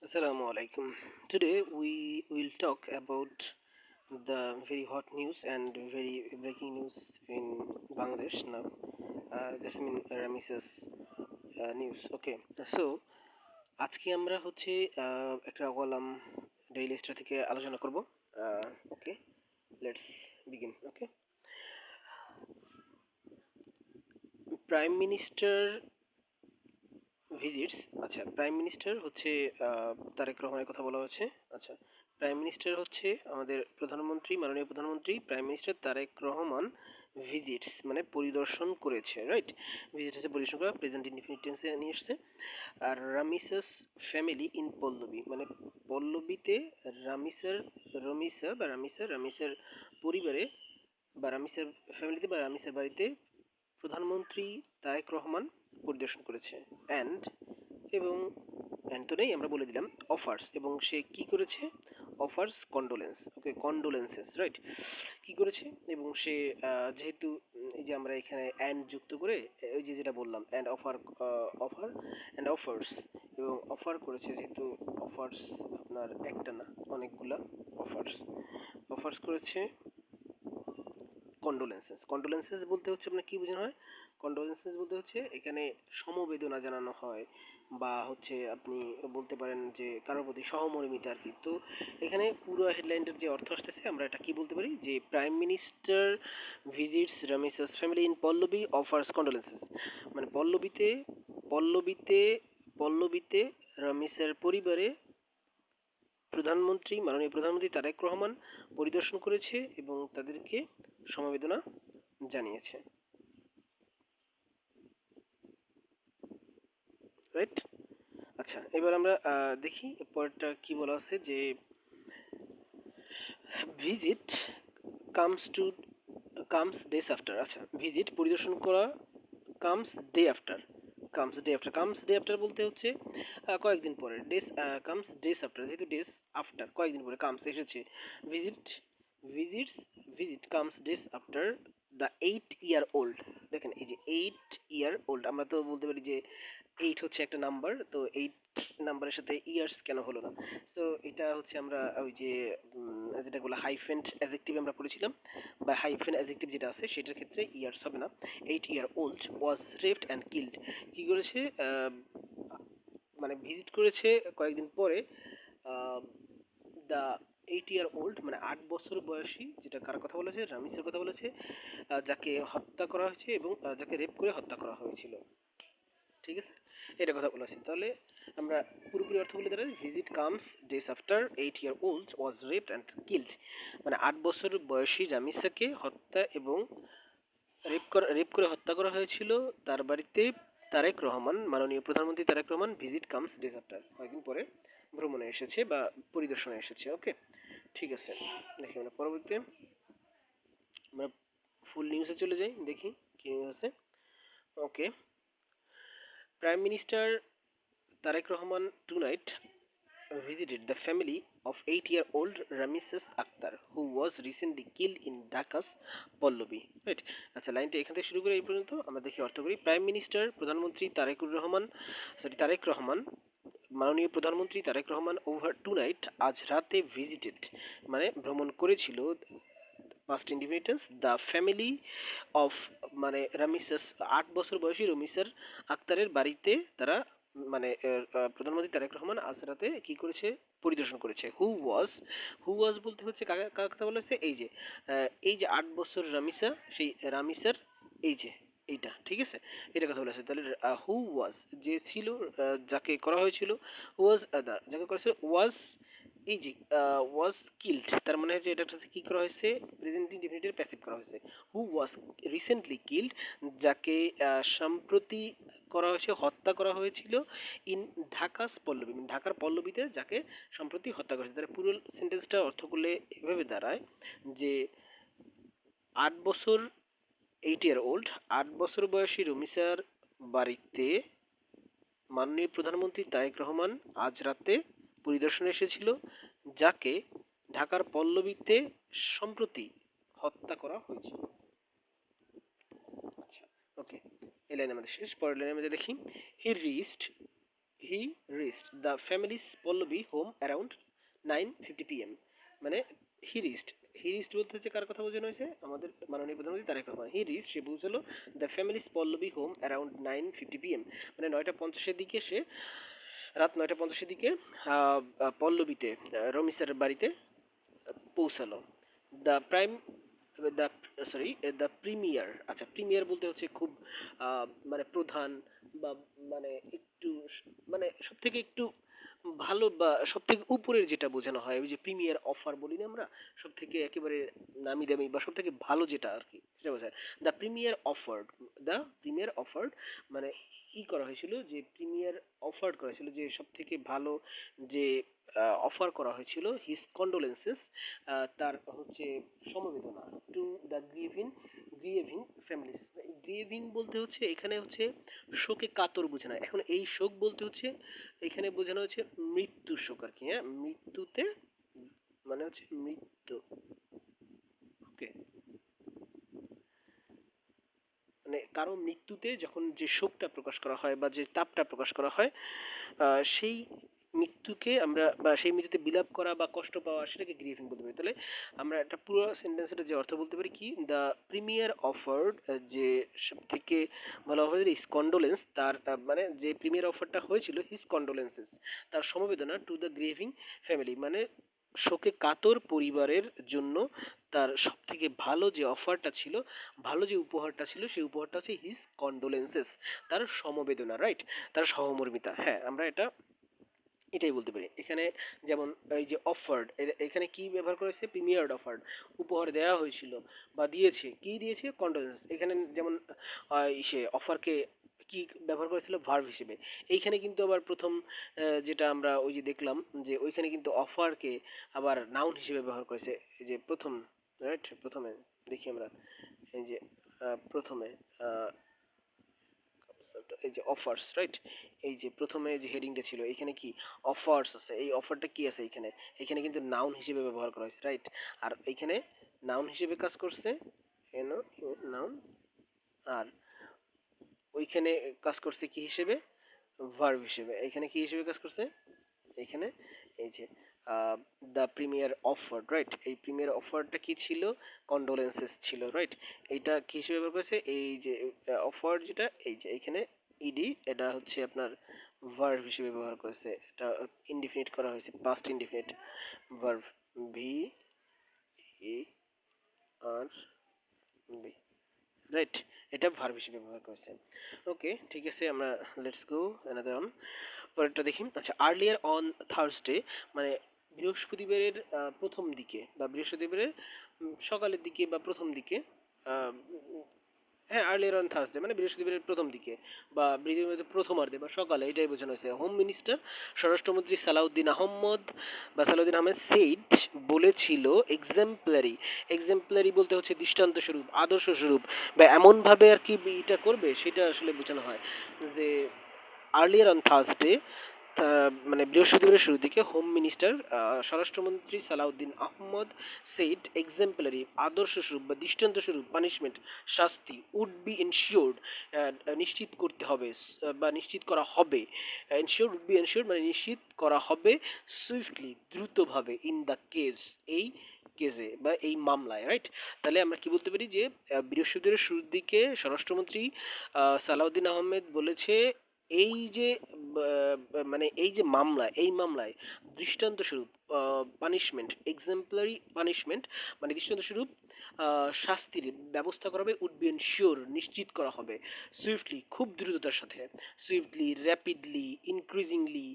Assalamu alaikum. Today we will talk about the very hot news and very breaking news in Bangladesh now. Jasmine Ramis's news. Okay, so আজকে আমরা হচ্ছে একটা column daily star থেকে আলোচনা করব। Okay, let's begin. Okay, prime minister visits. আচ্ছা, prime minister হচ্ছে তারেক রহমানের কথা বলা হচ্ছে। আচ্ছা, প্রাইম মিনিস্টার হচ্ছে আমাদের প্রধানমন্ত্রী, মাননীয় প্রধানমন্ত্রী prime minister Tarique Rahman visits মানে পরিদর্শন করেছে, রাইট? ভিজিট হচ্ছে পরিদর্শন করা, প্রেজেন্ট ইনডিফিনিট টেন্সে নিয়ে এসছে। আর রামিসাস ফ্যামিলি ইন পল্লবী মানে পল্লবীতে রামিসার পরিবারে বা রামিসার ফ্যামিলিতে বা রামিসার বাড়িতে প্রধানমন্ত্রী তারেক রহমান পরিদর্শন করেছে। এবং তো নেই, আমরা বলে দিলাম অফার্স, এবং সে কি করেছে? Offers condolence. Okay, condolences, right? কি করেছে? এবং সে যেহেতু এই যে আমরা এখানে অ্যান্ড যুক্ত করে ওই যে যেটা বললাম অ্যান্ড অফার অ্যান্ড অফার্স, এবং অফার করেছে যেহেতু অফার্স আপনার একটা না অনেকগুলা অফার্স অফার্স করেছে। কন্ডোলেন্সেস বলতে হচ্ছে আপনার কি বোঝানো হয়? কন্ডোলেন্সেস বলতে হচ্ছে এখানে সমবেদনা জানানো হয়, বা হচ্ছে আপনি বলতে পারেন যে কারোর প্রতি সহমর্মিতা আর কি। তো এখানে পুরো হেডলাইনটার যে অর্থ আসতেছে আমরা এটা কি বলতে পারি যে prime minister visits Ramisa's family in Pallabi offers condolences, মানে পল্লবীতে পল্লবীতে রামিসার পরিবারে মাননীয় প্রধানমন্ত্রী তারেক রহমান পরিদর্শন করেছে এবং তাদেরকে সমবেদনা জানিয়েছে, রাইট? আচ্ছা, এবার আমরা দেখি পরেরটা কি বলা আছে যে visit comes to comes days after. আচ্ছা, ভিজিট পরিদর্শন করা, comes day after. Comes day after বলতে হচ্ছে কয়েকদিন পরে। ডেস কামস ডেজ আফটার, যেহেতু ডেজ আফটার কয়েকদিন পরে কামস এসেছে। Visit visits visit comes days after the 8 year old. দেখেন এই যে 8 ইয়ার ওল্ড, আমরা তো বলতে পারি যে 8 হচ্ছে একটা নাম্বার, তো 8 নাম্বারের সাথে ইয়ার্স কেন হলো না? সো এটা হচ্ছে আমরা ওই যে যেটা বলে হাইফেন অ্যাজেক্টিভ আমরা পড়েছিলাম, বা হাইফেন অ্যাজেক্টিভ যেটা আছে সেটার ক্ষেত্রে ইয়ার্স হবে না। 8 year old was raped and killed. কি করেছে? মানে ভিজিট করেছে কয়েকদিন পরে দ্য 8 ইয়ার ওল্ড মানে 8 বছর বয়সী, যেটা কার কথা বলেছে? রামিসের কথা বলেছে, যাকে হত্যা করা হয়েছে এবং যাকে রেপ করে হত্যা করা হয়েছিল। ঠিক আছে, এটা কথা বলা হয়েছে। তাহলে আমরা পুরোপুরি অর্থ বলে দাঁড়াই visit comes days after 8 year old was raped and killed, মানে 8 বছর বয়সী রামিসাকে হত্যা এবং রেপ করে হত্যা করা হয়েছিল তার বাড়িতে। তারেক রহমান, মাননীয় প্রধানমন্ত্রী Tarique Rahman visit comes days after, কয়েকদিন পরে ভ্রমণে এসেছে বা পরিদর্শনে এসেছে। ওকে, ঠিক আছে। দেখি আমরা পরবর্তীতে আমরা ফুল নিউজে চলে যাই, দেখি কি নিউজ আছে। Okay, prime minister Tarique Rahman tonight visited the family of 8-year-old Rameses Akhtar, who was recently killed in Dhaka's Pallabi, right? আচ্ছা, লাইনটা এখান থেকে শুরু করে এই পর্যন্ত আমরা দেখি অর্থ করি। প্রাইম মিনিস্টার প্রধানমন্ত্রী তারেক রহমান, মাননীয় প্রধানমন্ত্রী Tarique Rahman over tonight আজ রাতে ভিজিটেড মানে ভ্রমণ করেছিল, past independence, the family of মানে রামিসাস 8 বছর বয়সী রমিসার আক্তারের বাড়িতে তারা মানে প্রধানমন্ত্রী তারেক রহমান আজ রাতে কি করেছে? পরিদর্শন করেছে। হু ওয়াজ বলতে হচ্ছে কার কথা বলা হচ্ছে? এই যে 8 বছর রামিসা, সেই রামিসার এই যে এইটা, ঠিক আছে, এটা কথা বলা হচ্ছে। তাহলে হু ওয়াজ যে ছিল, যাকে করা হয়েছিল, ওয়াজ যাকে করা হয়েছিল ওয়াজ, এই যে ওয়াজ কিল্ড, তার মানে হচ্ছে এটা হচ্ছে কি করা হয়েছে? প্রেজেন্ট ইনডিফিনিটের প্যাসিভ করা হয়েছে। হু ওয়াজ রিসেন্টলি কিল্ড, যাকে সম্প্রতি করা হয়েছে, হত্যা করা হয়েছিল, ইন ঢাকাস পল্লবী মানে ঢাকার পল্লবীতে যাকে সম্প্রতি হত্যা করেছে। তাহলে পুরো সেন্টেন্সটা অর্থ করলে এভাবে দাঁড়ায় যে 8 বছর 8 ইয়ার ওল্ড 8 বছর বয়সী রমিসার বাড়িতে মাননীয় প্রধানমন্ত্রী তারেক রহমান আজ রাতে পরিদর্শনে এসেছিল, যাকে ঢাকার পল্লবীতে সম্প্রতি হত্যা করা হয়েছিল। আচ্ছা, ওকে, এই লাইন আমাদের শেষ। পরের লাইনে আমরা দেখি he reached he reached the family's Pallabi home around 9:50 PM। মানে হি রিচড, হি রিচড বলতে হচ্ছে কার কথা বোঝানো হয়েছে? আমাদের মাননীয় প্রধানমন্ত্রী তারেক রহমান। হি রিচড, সে পৌঁছালো the family's Pallabi home around 9:50 PM। মানে 9:50 দিকে সে, রাত 9:50 দিকে পল্লবীতে রমিসার বাড়িতে পৌঁছালো। The prime the sorry the premier, আচ্ছা প্রিমিয়ার বলতে হচ্ছে খুব মানে প্রধান বা মানে একটু মানে সব থেকে একটু ভালো বা সব থেকে উপরের যেটা বোঝানো হয়, ওই যে প্রিমিয়ার অফার বলি না আমরা, সব থেকে একেবারে নামি দামি বা সব থেকে ভালো যেটা আর কি, সেটা বোঝায়। The premier offered, the premier offered মানে ই করা হয়েছিল, যে প্রিমিয়ার অফার্ড করা হয়েছিল, যে সব থেকে ভালো যে অফার করা হয়েছিল, হিজ কন্ডোলেন্সেস, তার হচ্ছে সমবেদনা, টু দ্য গ্রিয়েভিং ফ্যামিলিস। গ্রিয়েভিং বলতে হচ্ছে এখানে হচ্ছে শোকে কাতর বোঝানো। এখন এই শোক বলতে হচ্ছে এখানে বোঝানো হচ্ছে মৃত্যু শোক আর কি, হ্যাঁ, মৃত্যুতে মানে হচ্ছে মৃত্যু, ওকে, মানে কারো মৃত্যুতে যখন যে শোকটা প্রকাশ করা হয় বা যে তাপটা প্রকাশ করা হয়, সেই মৃত্যুকে আমরা বা সেই মৃত্যুতে বিলাপ করা বা কষ্ট পাওয়া, সেটাকে গ্রিভিং বলতে পারি। তাহলে আমরা একটা পুরো সেন্টেন্সের যে অর্থ বলতে পারি কি, দ্য প্রিমিয়ার অফার্ড, যে সব থেকে ভালো অফার ইস কন্ডোলেন্স, তার মানে যে প্রিমিয়ার অফারটা হয়েছিল, হিজ কন্ডোলেন্সেস, তার সমবেদনা, টু দ্য গ্রিভিং ফ্যামিলি, মানে শোকে কাতর পরিবারের জন্য তার সব থেকে ভালো যে অফারটা ছিল, ভালো যে উপহারটা ছিল, সেই উপহারটা হচ্ছে হিজ কন্ডোলেন্সেস, তার সমবেদনা, রাইট, তার সহমর্মিতা। হ্যাঁ, আমরা এটাই বলতে পারি এখানে। যেমন এই যে অফার্ড, এখানে কি ব্যবহার করেছে? প্রিমিয়ার্ড অফার্ড, উপহার দেওয়া হয়েছিল বা দিয়েছে, কি দিয়েছে? কন্ডোলেন্স। এখানে যেমন সে অফারকে কি ব্যবহার করেছিল? ভার্ব হিসেবে। এইখানে কিন্তু আবার প্রথম যেটা আমরা ওই যে দেখলাম, যে ওইখানে কিন্তু অফারকে আবার নাউন হিসেবে ব্যবহার করেছে। এই যে প্রথম, রাইট, প্রথমে দেখি আমরা, এই যে প্রথমে এই যে অফার্স, রাইট, এই যে প্রথমে যে হেডিংটা ছিল, এখানে কি অফার্স আছে, এই অফারটা কি আছে এখানে, এখানে কিন্তু নাউন হিসেবে ব্যবহার করা হয়েছে, রাইট। আর এখানে নাউন হিসেবে কাজ করছে, এনো নাউন, আর ওইখানে কাজ করছে কি হিসেবে? ভার্ব হিসেবে। এখানে কি হিসেবে কাজ করছে? এখানে এই যে দ্য প্রিমিয়ার অফার, রাইট, এই প্রিমিয়ার অফারটা কি ছিল? কন্ডোলেন্সেস ছিল, রাইট। এইটা কি হিসেবে ব্যবহার করেছে? এই যে অফার যেটা, এই যে এখানে ইডি, এটা হচ্ছে আপনার ভার্ব হিসেবে ব্যবহার করেছে। এটা ইনডিফিনিট করা হয়েছে, past indefinite verb, V E R B, right, এটা ভার্ব হিসেবে ব্যবহার করেছে। ওকে, ঠিক আছে, আমরা লেটস গো অ্যানাদার অন, পরেরটা দেখি। আচ্ছা, আর্লিয়ার অন থার্সডে, মানে বৃহস্পতিবারের প্রথম দিকে বা বৃহস্পতিবারের সকালের দিকে বা প্রথম দিকে, আহ, হ্যাঁ, আর্লিয়ার অন থার্সডে মানে বৃহস্পতিবারের প্রথম দিকে বা বৃহস্পতিবারের প্রথমার্ধে বা সকালে, এটাই বোঝানো হয়েছে। হোম মিনিস্টার, স্বরাষ্ট্রমন্ত্রী সালাউদ্দিন আহমদ বা সালাউদ্দিন আহমেদ সেইড, বলেছিল, এক্সাম্পলারি, এক্সাম্পলারি বলতে হচ্ছে দৃষ্টান্ত স্বরূপ, আদর্শ স্বরূপ, বা এমনভাবে আর কি এটা করবে, সেটা আসলে বোঝানো হয়। যে আর্লিয়ার অন থার্সডে, মানে বৃহস্পতিবারের শুরুর দিকে, হোম মিনিস্টার স্বরাষ্ট্রমন্ত্রী সালাউদ্দিন আহমদ সেইড, এক্সাম্পলারি আদর্শ স্বরূপ বা দৃষ্টান্ত স্বরূপ, পানিশমেন্ট শাস্তি, উড বি এনশিওর্ড নিশ্চিত করতে হবে বা নিশ্চিত করা হবে, এনশিওর উড বি এনশিওর্ড মানে নিশ্চিত করা হবে, সুইফটলি দ্রুতভাবে, ইন দ্য কেস এই কেসে বা এই মামলায়, রাইট। তাহলে আমরা কি বলতে পারি যে বৃহস্পতিবারের শুরুর দিকে স্বরাষ্ট্রমন্ত্রী সালাউদ্দিন আহমেদ বলেছে, এই যে মানে এই যে মামলা, এই মামলায় দৃষ্টান্ত স্বরূপ পানিশমেন্ট, এক্সাম্পলারি পানিশমেন্ট মানে দৃষ্টান্ত স্বরূপ শাস্তির ব্যবস্থা করা হবে, উড বি এনশিওর নিশ্চিত করা হবে, সুইফটলি খুব দ্রুততার সাথে, সুইফটলি, র্যাপিডলি, ইনক্রিজিংলি,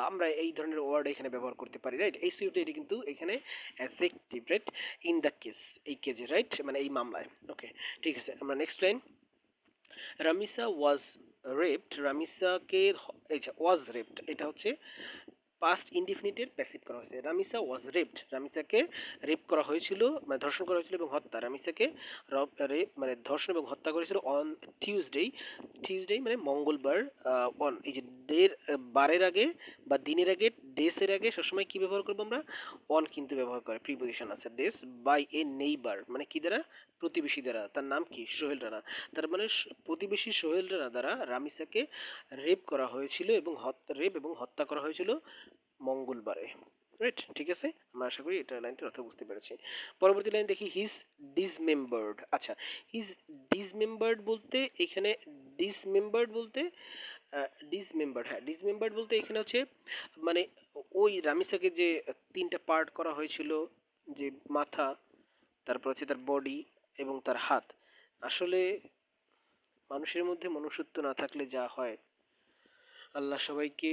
আমরা এই ধরনের ওয়ার্ড এখানে ব্যবহার করতে পারি, রাইট। এই সুইফটলি এটা কিন্তু এখানে adjective, right, in the case এই কেজে, রাইট, মানে এই মামলায়। ওকে, ঠিক আছে, আমরা নেক্সট লাইন। রামিসা ওয়াজ রেপড, রামিসাকে, ওয়াজ রেপড এটা হচ্ছে পাস্ট ইনডিফিনিটের প্যাসিভ করা হয়েছে। রামিসা ওয়াজ রেপড, রামিসাকে রেপ করা হয়েছিল, মানে ধর্ষণ করা হয়েছিল এবং হত্যা, রামিসাকে রেপ মানে ধর্ষণ এবং হত্যা করেছিল অন টিউসডে, টিউসডে মানে মঙ্গলবার, অন এই যে ডের বারের আগে বা দিনের আগে, ডেসের আগে সবসময় কি ব্যবহার করবো আমরা? অন কিন্তু ব্যবহার করে, প্রিপোজিশন আছে। ডেস বাই এ নেইবার মানে কি দ্বারা? প্রতিবেশী দ্বারা। তার নাম কি? সোহেল রানা। তার মানে প্রতিবেশী সোহেল রানা দ্বারা রামিসাকে রেপ করা হয়েছিল এবং রেপ এবং হত্যা করা হয়েছিল মঙ্গলবারে। রাইট, ঠিক আছে, আমরা আশা করি এটা লাইনটার অর্থ বুঝতে পেরেছি। পরবর্তী লাইন দেখি, হিজ ডিসমেম্বার্ড। আচ্ছা, হিজ ডিসমেম্বার্ড বলতে এখানে, ডিসমেম্বার্ড বলতে ডিসমেম্বার্ড, হ্যাঁ ডিসমেম্বার্ড বলতে এখানে হচ্ছে মানে ওই রামিসাকে যে তিনটা পার্ট করা হয়েছিল, যে মাথা, তারপর হচ্ছে তার বডি এবং তার হাত। আসলে মানুষের মধ্যে মনুষ্যত্ব না থাকলে যা হয়, আল্লাহ সবাইকে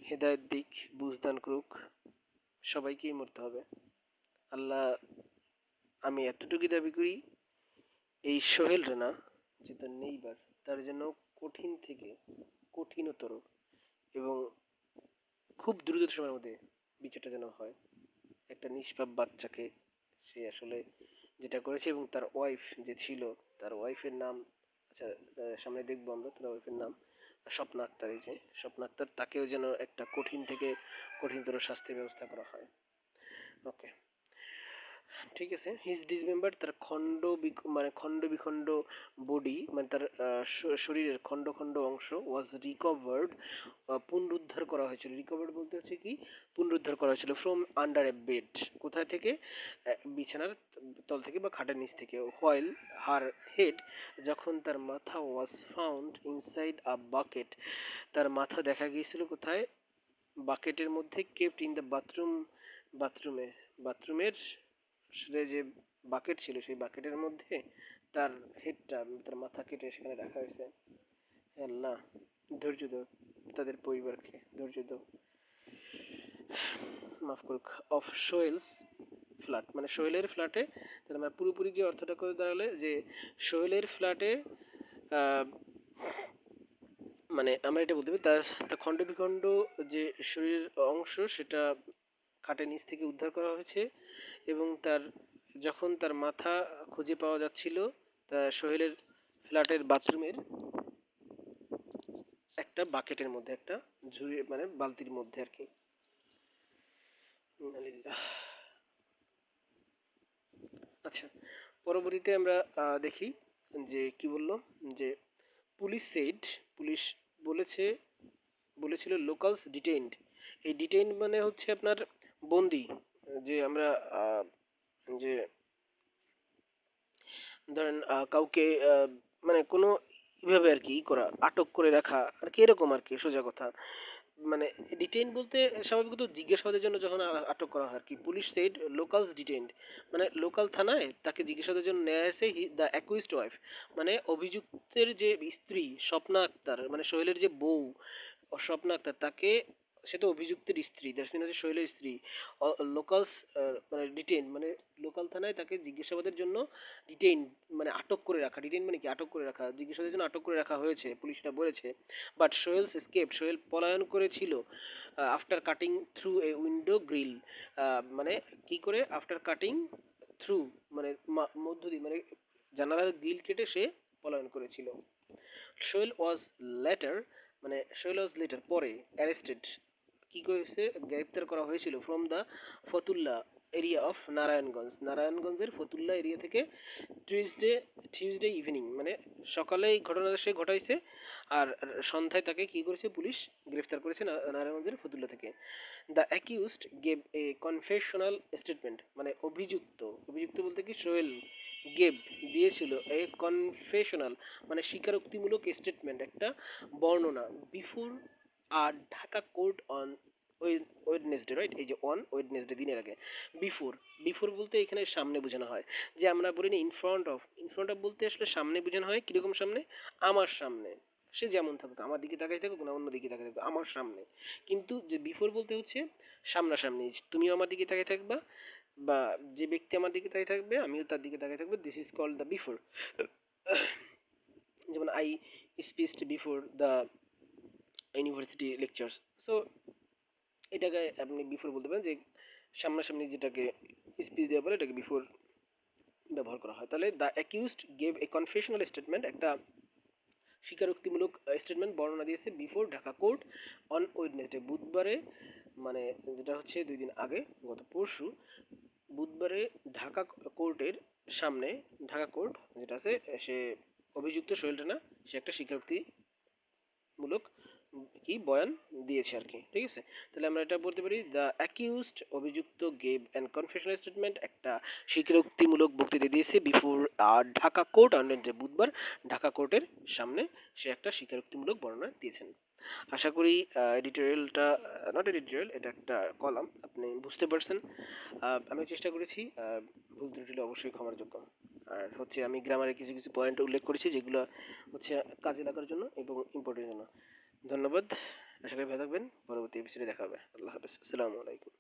হেদায়েত দিক, বুঝদান করুক। সবাইকেই মরতে হবে। আল্লাহ, আমি এতটুকুই দাবি করি, এই সোহেল রানা যে তার নেইবার, তার জন্য কঠিন থেকে কঠিনতর এবং খুব দ্রুত সময়ের মধ্যে বিচারটা যেন হয়। একটা নিষ্পাপ বাচ্চাকে সে আসলে যেটা করেছে, এবং তার ওয়াইফ যে ছিল, তার ওয়াইফের নাম, আচ্ছা সামনে দেখবো আমরা তার ওয়াইফের নাম, স্বপ্না আক্তার। এই যে স্বপ্না আক্তার, তাকেও যেন একটা কঠিন থেকে কঠিনতর শাস্তির ব্যবস্থা করা হয়। ওকে, ঠিক আছে। হিজ ডিসমেম্বার, তার মানে খণ্ড বিখণ্ড বডি, মানে তার শরীরের খণ্ড খণ্ড অংশ, ওয়াজ রিকভার্ড, পুনরুদ্ধার করা হয়েছিল। রিকভার্ড বলতে হচ্ছে কি? পুনরুদ্ধার করা হয়েছিল। ফ্রম আন্ডার এ বেড, কোথায় থেকে? বিছানার তল থেকে বা খাটের নিচ থেকে। হোয়াইল হার হেড, যখন তার মাথা, was found inside a bucket, তার মাথা দেখা গিয়েছিল কোথায়? বাকেটের মধ্যে। কেপ্ট ইন দ্য বাথরুম, বাথরুমে, বাথরুমের সে যে বাকেট ছিল, সেই বাকেটের মধ্যে তার হেডটা, তার মাথা কেটে সেখানে রাখা হয়েছে। হে আল্লাহ, ধৈর্য দাও তাদের পরিবারকে, ধৈর্য দাও, মাফ করুক। অফ সোহেলস ফ্ল্যাট, মানে সোহেলের ফ্ল্যাটে, তাহলে মানে পুরোপুরি যে অর্থটা করে দাঁড়ালে যে সোহেলের ফ্ল্যাটে, মানে আমরা এটা বলতে পারি তার খণ্ড বিখণ্ড যে শরীরের অংশ, সেটা খাটের নিচ থেকে উদ্ধার করা হয়েছে, এবং তার যখন তার মাথা খুঁজে পাওয়া যাচ্ছিল, তা সোহেলের ফ্ল্যাটের বাথরুমের একটা বাকেটের মধ্যে, একটা ঝুড়ি মানে বালতির মধ্যে আর কি। আচ্ছা, পরবর্তীতে আমরা দেখি যে কি বললো, যে পুলিশ সেড, পুলিশ বলেছে, বলেছিল লোকালস ডিটেইনড। এই ডিটেইনড মানে হচ্ছে আপনার বন্দি, যে আমরা যে ধরেন কাউকে মানে কোনো এভাবে আর কি করা, আটক করে রাখা আর কি, এরকম আর কি সোজা কথা। মানে ডিটেইন বলতে স্বাভাবিকত জিজ্ঞাসাবাদের জন্য যখন আটক করা হয় আর কি। পুলিশ সেড লোকালস ডিটেইনড, মানে লোকাল থানায় তাকে জিজ্ঞাসাবাদের জন্য নেওয়া হয়েছে। দ্য অ্যাকুইজড ওয়াইফ, মানে অভিযুক্তের যে স্ত্রী স্বপ্না আক্তার, মানে সোহেলের যে বউ স্বপ্না আক্তার, তাকে, সে তো অভিযুক্তের স্ত্রী, দ্যাটস মিন হচ্ছে সোহেলের স্ত্রী। লোকালস মানে ডিটেইন মানে লোকাল থানায় তাকে জিজ্ঞাসাবাদের জন্য ডিটেইন মানে আটক করে রাখা। ডিটেইন মানে কি? আটক করে রাখা, জিজ্ঞাসাবাদের জন্য আটক করে রাখা হয়েছে, পুলিশরা বলেছে। বাট সোহেলস এসকেপড, সোহেল পলায়ন করেছিল। After cutting through a window grill, মানে কি করে? আফটার কাটিং থ্রু মানে মধ্য দিয়ে, মানে জানালার গ্রিল কেটে সে পলায়ন করেছিল। সোহেল ওয়াজ লেটার, মানে সোহেল ওয়াজ লেটার পরে অ্যারেস্টেড, কি করেছে? গ্রেপ্তার করা হয়েছিল from the Fatullah area of Narayanganj, নারায়ণগঞ্জের ফতুল্লা এরিয়া থেকে। টিউসডে ইভিনিং, মানে সকালে এই ঘটনাটা সে ঘটাইছে, আর সন্ধ্যায় তাকে কি করেছে? পুলিশ গ্রেফতার করেছে নারায়ণগঞ্জের ফতুল্লা থেকে। The accused gave a confessional statement, মানে অভিযুক্ত, অভিযুক্ত বলতে কি? সোহেল গেভ দিয়েছিল এ কনফেশনাল, মানে স্বীকারোক্তিমূলক স্টেটমেন্ট, একটা বর্ণনা, before a Dhaka court on Wednesday, right? এই যে অন ওয়েডনেসডে, দিনের আগে। বিফোর, বিফোর বলতে এখানে সামনে বোঝানো হয়, যে আমরা বলি না in front of, in front of বলতে আসলে সামনে বোঝানো হয়। কিরকম সামনে? আমার সামনে, সে যেমন থাকুক, আমার দিকে তাকাই থাকুক না অন্য দিকে তাকাই থাকুক, আমার সামনে। কিন্তু যে বিফোর বলতে হচ্ছে সামনাসামনি, তুমিও আমার দিকে তাকাই থাকবা, বা যে ব্যক্তি আমার দিকে তাকিয়ে থাকবে আমিও তার দিকে তাকিয়ে থাকবো, this is called the before. যেমন I speeched before the university lectures. So এটাকে আপনি বিফোর বলতে পারেন, যে সামনাসামনি যেটাকে স্পিচ দেওয়া বলে, এটাকে বিফোর ব্যবহার করা হয়। তাহলে the accused gave a confessional statement, একটা স্বীকারোক্তিমূলক স্টেটমেন্ট বর্ণনা দিয়েছে before Dhaka court on Wednesday, বুধবারে, মানে যেটা হচ্ছে 2 দিন আগে, গত পরশু বুধবারে ঢাকা কোর্টের সামনে, ঢাকা কোর্ট যেটা আছে, সে অভিযুক্ত সোহেল রানা সে একটা স্বীকারোক্তিমূলক কি বয়ান দিয়েছে আর কি, ঠিক আছে। তাহলে আমরা এটা বলতে পারি দ্য অ্যাকিউজড, অভিযুক্ত, গেভ অ্যান্ড কনফেশনাল স্টেটমেন্ট, একটা স্বীকারোক্তিমূলক বক্তৃতা দিয়েছে বিফোর ঢাকা কোর্ট অন বুধবার ঢাকা কোর্টের সামনে সে একটা স্বীকারোক্তিমূলক বর্ণনা দিয়েছেন। আশা করি এডিটোরিয়ালটা, নট এডিটোরিয়াল, এটা একটা কলাম, আপনি বুঝতে পারছেন। আমি চেষ্টা করেছি, ভুল ত্রুটি হলে অবশ্যই ক্ষমার যোগ্য। আর হচ্ছে আমি গ্রামারে কিছু কিছু পয়েন্ট উল্লেখ করেছি যেগুলো হচ্ছে কাজে লাগার জন্য এবং ইম্পর্টেন্ট জন্য। ধন্যবাদ। আশা করি ভালো থাকবেন। পরবর্তী এপিসোডে দেখা হবে। আল্লাহ হাফেজ। আসসালামু আলাইকুম।